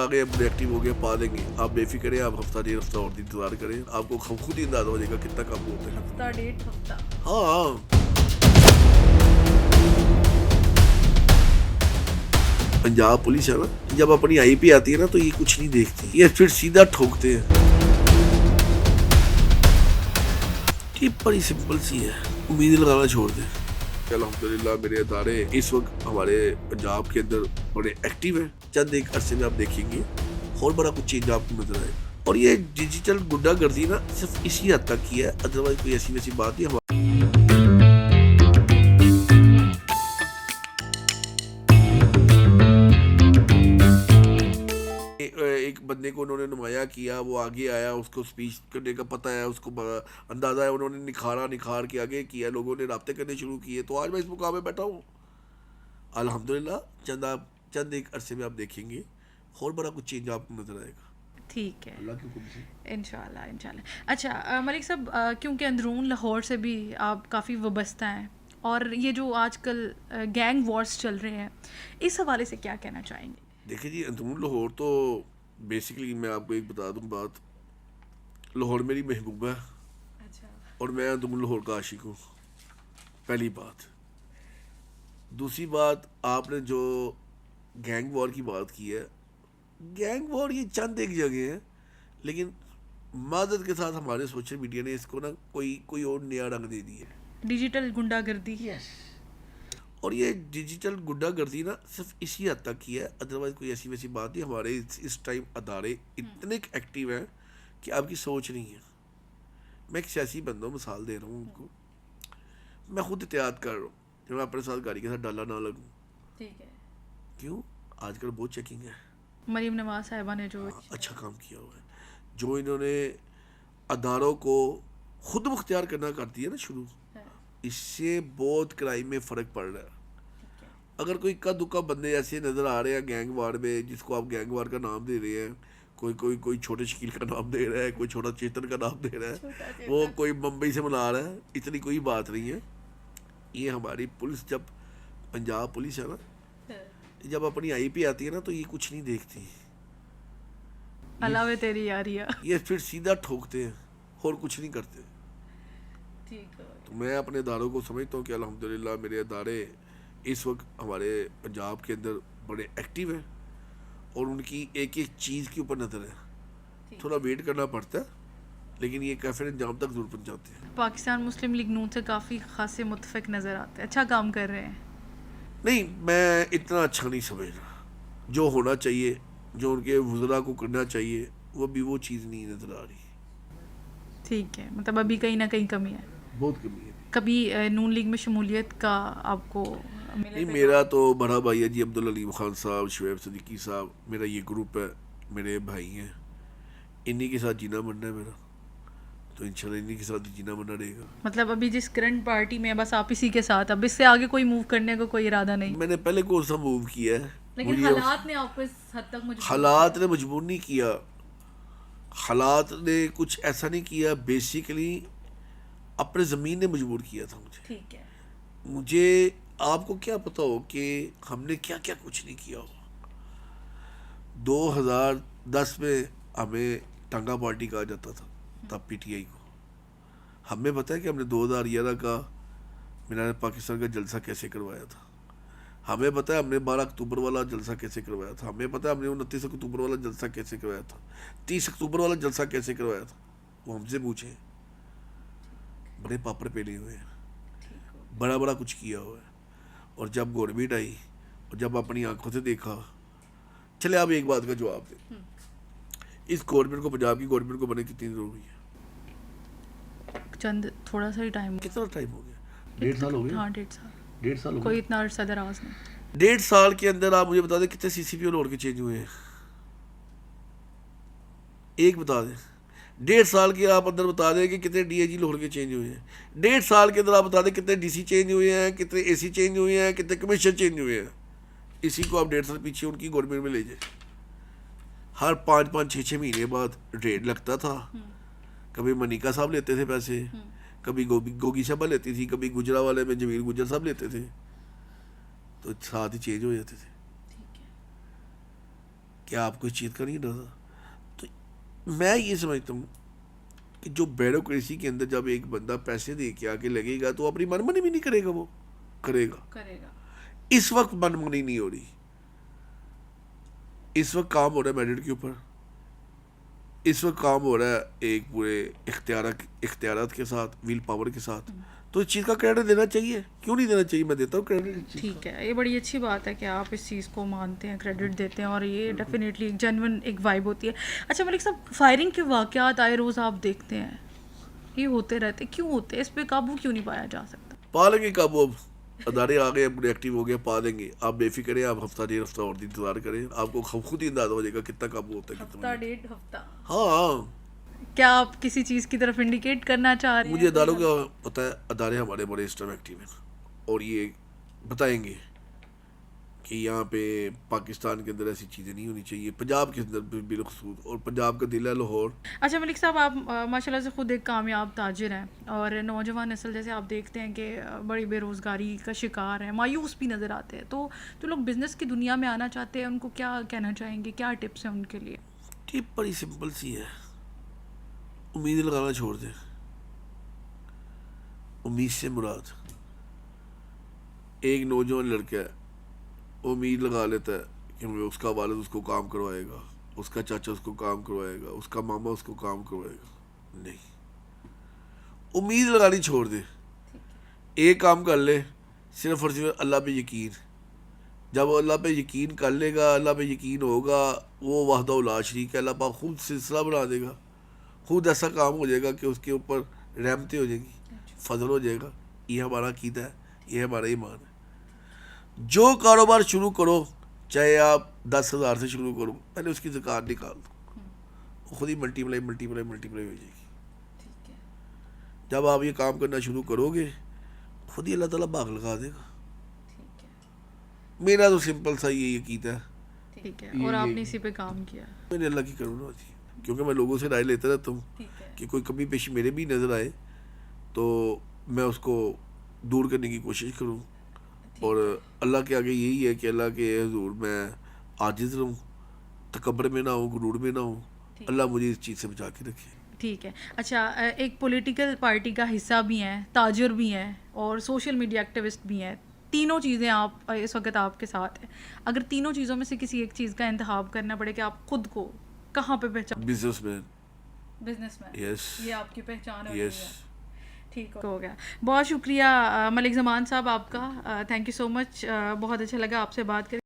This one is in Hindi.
आ गए, अब एक्टिव हो गए, पा देंगे। आप बेफिक्र करें, आप हफ्ता डेढ़ हफ्ता और इंतजार करें, आपको खुद ही अंदाजा हो जाएगा कितना काम होता है। हफ्ता डेढ़ हफ्ता। हाँ, पंजाब पुलिस है ना, जब अपनी आई पे आती है ना तो ये कुछ नहीं देखती, ये फिर सीधा ठोकते हैं। ये बड़ी सिंपल सी है, उम्मीद लगाना छोड़ दें। अल्हम्दुलिल्लाह मेरे अदारे इस वक्त हमारे पंजाब के अंदर बड़े एक्टिव हैं। चंद एक अरसे में आप देखेंगे और बड़ा कुछ चेंज आपको नजर आएगा। और ये डिजिटल गुंडागर्दी ना सिर्फ इसी हद तक की है, अदरवाइज कोई ऐसी वैसी बात नहीं। एक बंदे को उन्होंने नुमाया किया, वो आगे आया, उसको स्पीच करने का पता है, उसको अंदाजा है, उन्होंने निखार के आगे किया, लोगों ने राब्ते करने शुरू किए, तो आज मैं इस मुकाम में बैठा हूँ अल्हम्दुलिल्लाह। चंद एक अरसे में आप देखेंगे और बड़ा कुछ चेंज आपको नजर आएगा। ठीक है, अल्लाह के हुक्म से इंशाल्लाह। अच्छा मलिक साहब, क्योंकि अंदरून लाहौर से भी आप काफ़ी वाबस्ता हैं और ये जो आजकल गैंग वॉर्स चल रहे हैं, इस हवाले से क्या कहना चाहेंगे? देखिए जी, अंदरून लाहौर तो बेसिकली मैं आपको एक बता दूं बात, लाहौर मेरी महबूबा है। अच्छा। और मैं अंदरून लाहौर का आशिक हूँ, पहली बात। दूसरी बात, आपने जो गैंग वॉर की बात की है, गैंग वॉर ये चंद एक जगह है, लेकिन मादत के साथ हमारे सोशल मीडिया ने इसको ना कोई और नया रंग दे दिया है, डिजिटल गुंडागर्दी। और ये डिजिटल गुंडागर्दी ना सिर्फ इसी हद तक की है, अदरवाइज कोई ऐसी वैसी बात नहीं। हमारे इस टाइम अदारे इतने एक्टिव हैं कि आपकी सोच नहीं है। मैं एक सियासी बंदा हूँ, मिसाल दे रहा हूँ उनको, मैं खुद एहतियात कर रहा हूँ कि मैं अपने साथ गाड़ी के साथ डाला ना लगूँ। ठीक है। क्यों? आजकल बहुत चेकिंग है। मरीम नवाज साहिबा ने जो अच्छा काम किया हुआ है, जो इन्होंने अदारों को खुद मुख्तियार करना कर दिया ना शुरू, इससे बहुत क्राइम में फ़र्क पड़ रहा है। अगर कोई इक्का दुक्का बंदे ऐसे नज़र आ रहे हैं गैंग वार में, जिसको आप गैंग वार का नाम दे रहे हैं, कोई छोटे शकील का नाम दे रहा है, कोई छोटा चेतन का नाम दे रहा है, वो कोई मुंबई से बुला रहा है, इतनी कोई बात नहीं है। ये हमारी पुलिस, जब पंजाब पुलिस है ना, जब अपनी आई पे आती है ना तो ये कुछ नहीं देखती, अलावे तेरी यारिया। ये फिर सीधा ठोकते हैं और कुछ नहीं करते। ठीक है। तो मैं अपने अदारों को समझता हूँ कि अल्हम्दुलिल्लाह मेरे अदारे इस वक्त हमारे पंजाब के अंदर बड़े एक्टिव हैं और उनकी एक एक चीज़ के ऊपर नज़र है। थोड़ा वेट करना पड़ता है, लेकिन ये कैफे अंजाम तक जरूर पहुँच जाते हैं। पाकिस्तान मुस्लिम लीग नून से काफ़ी खासे मुतफिक नज़र आते हैं, अच्छा काम कर रहे हैं। नहीं, मैं इतना अच्छा नहीं समझ रहा। जो होना चाहिए, जो उनके वज़रा को करना चाहिए, वो चीज़ नहीं नज़र आ रही। ठीक है, मतलब अभी कहीं ना कहीं कमी है, बहुत कमी है। कभी नून लीग में शमूलियत का आपको नहीं, मेरा तो बड़ा भाई है जी, अब्दुल अलीम खान साहब, शुएब सिद्दीकी साहब, मेरा ये ग्रुप है, मेरे भाई हैं, इन्हीं के साथ जीना मरना है मेरा, तो इंशाल्लाह इन्हीं के साथ जीना मरना रहेगा। मतलब अभी जिस करंट पार्टी में है बस आप इसी के साथ, अब इससे आगे कोई मूव करने का कोई इरादा नहीं? मैंने पहले कौन सा मूव किया है, लेकिन हालात ने आपको इस हद तक मजबूर हालात ने मजबूर नहीं किया, हालात ने कुछ ऐसा नहीं किया, बेसिकली अपने ज़मीन ने मजबूर किया था मुझे। ठीक है। मुझे आपको क्या पता हो कि हमने क्या क्या कुछ नहीं किया हो। 2010 में हमें टांगा पार्टी कहा जाता था, तब पीटीआई को। हमें पता है कि हमने 2011 का मीनार पाकिस्तान का जलसा कैसे करवाया था, हमें पता है हमने 12 अक्टूबर वाला जलसा कैसे करवाया था, हमें पता है हमने 29 अक्टूबर वाला जलसा कैसे करवाया था, 30 अक्टूबर वाला जलसा कैसे करवाया था। वो हमसे पूछे, बड़े पापड़ पेले हुए हैं, बड़ा बड़ा कुछ किया हुआ है। और जब गवर्नमेंट आई और जब अपनी आंखों से देखा, चले आप एक बात का जवाब दें, इस गवर्नमेंट को, पंजाब की गवर्नमेंट को बनने कितनी जरूरी है? चंद थोड़ा सा ही टाइम। कितना टाइम हो गया? 1.5 साल हो गया। हाँ, 1.5 साल। हो कोई गया। इतना अरसा दराज नहीं। 1.5 साल के अंदर आप मुझे बता दें कितने सीसीपी और के चेंज हुए हैं? एक बता दें। 1.5 साल के आप अंदर बता दें कि कितने डीआईजी लाहौर के चेंज हुए हैं। 1.5 साल के अंदर आप बता दें कितने डीसी चेंज हुए हैं, कितने एसी चेंज हुए हैं, कितने कमिश्नर चेंज हुए हैं। इसी को आप 1.5 साल पीछे उनकी गवर्नमेंट में ले जाए। हर 5-5, 6-6 महीने बाद रेड लगता था। कभी मनिका साहब लेते थे पैसे, कभी गोगी साहबा लेती थी, कभी गुजरा वाले में जमील गुजर साहब लेते थे, तो साथ ही चेंज हो जाते थे। क्या आपको इस चीज़ का नहीं डर था? तो मैं ये समझता हूँ कि जो ब्यूरोक्रेसी के अंदर जब एक बंदा पैसे दे के आके लगेगा तो अपनी मनमानी भी नहीं करेगा, वो करेगा। इस वक्त मनमानी नहीं हो रही, इस वक्त काम हो रहा है मैरिट के ऊपर, इस वक्त काम हो रहा है एक पूरे इख्तियारात के साथ, विल पावर के साथ। तो इस चीज़ का क्रेडिट देना चाहिए, क्यों नहीं देना चाहिए? मैं देता हूँ क्रेडिट। ठीक है, ये बड़ी अच्छी बात है कि आप इस चीज़ को मानते हैं, क्रेडिट देते हैं, और ये डेफिनेटली एक जेन्युइन एक वाइब होती है। अच्छा मलिक साहब, फायरिंग के वाक़यात आए रोज़ आप देखते हैं, ये होते रहते, क्यों होते हैं? इस पे काबू क्यों नहीं पाया जा सकता? पा लेंगे काबू, अब अदारे आ गए, अपने एक्टिव हो गए, पा देंगे। आप बेफिक्र हैं, आप हफ्ता डेढ़ हफ्ता और इंतजार करें, आपको खुद ही अंदाजा हो जाएगा कितना काबू होता है, कितना हफ्ता नहीं। डेढ़ हफ्ता? हाँ, क्या आप किसी चीज़ की तरफ इंडिकेट करना चाह रहे हैं? मुझे अदारों का पता है, अदारे हमारे बड़े इस टाइम एक्टिव हैं और ये बताएंगे कि यहाँ पे पाकिस्तान के अंदर ऐसी चीज़ें नहीं होनी चाहिए, पंजाब के अंदर भी बिलखसूस, और पंजाब का दिल है लाहौर। अच्छा मलिक साहब, आप माशाल्लाह से खुद एक कामयाब ताजिर हैं, और नौजवान नस्ल जैसे आप देखते हैं कि बड़ी बेरोज़गारी का शिकार है, मायूस भी नज़र आते हैं, तो जो लोग बिज़नेस की दुनिया में आना चाहते हैं उनको क्या कहना चाहेंगे, क्या टिप्स हैं उनके लिए? टिप बड़ी सिंपल सी है, उम्मीद लगाना छोड़ दें। उम्मीद से मुराद, एक नौजवान लड़का है, उम्मीद लगा लेता है कि उसका वालिद उसको काम करवाएगा, उसका चाचा उसको काम करवाएगा, उसका मामा उसको काम करवाएगा। नहीं, उम्मीद लगानी छोड़ दे, एक काम कर ले, सिर्फ और सिर्फ अल्लाह पे यकीन। जब वो अल्लाह पे यकीन कर लेगा, अल्लाह पे यकीन होगा, वो वाहदा ला शरीक है, अल्लाह पाक खुद सिलसिला बना देगा, खुद ऐसा काम हो जाएगा कि उसके ऊपर रहमतें हो जाएंगी, फजल हो जाएगा। ये हमारा अकीदा है, ये हमारा ईमान है। जो कारोबार शुरू करो, चाहे आप 10,000 से शुरू करो, पहले उसकी ज़कात निकाल दो, वो खुद ही मल्टीप्लाई हो जाएगी। जब आप ये काम करना शुरू करोगे, खुद ही अल्लाह ताला भाग लगा देगा। मेरा तो सिंपल सा ये अकीदा है। ठीक है, और आपने इसी पे काम किया? मैंने अल्लाह की करुणा होती है, क्योंकि मैं लोगों से राय लेता रहता हूँ कि कोई कमी पेशी मेरे भी नज़र आए तो मैं उसको दूर करने की कोशिश करूँ, और अल्लाह के आगे यही है कि अल्लाह के हुजूर मैं आजिज़ रहूँ, तकब्बर में ना हूँ, गुरूर में ना हूँ। अल्लाह मुझे इस चीज़ से बचा के रखे। ठीक है। अच्छा, एक पॉलिटिकल पार्टी का हिस्सा भी हैं, ताजिर भी हैं, और सोशल मीडिया एक्टिविस्ट भी हैं। तीनों चीज़ें आप इस वक्त आपके साथ हैं। अगर तीनों चीज़ों में से किसी एक चीज़ का इंतखाब करना पड़े कि आप खुद को कहाँ पे पहचान? बिजनेसमैन। यस, ये आपकी पहचान है। यस, ठीक हो गया। बहुत शुक्रिया मलिक ज़मान साहब आपका, थैंक यू सो मच, बहुत अच्छा लगा आपसे बात करके।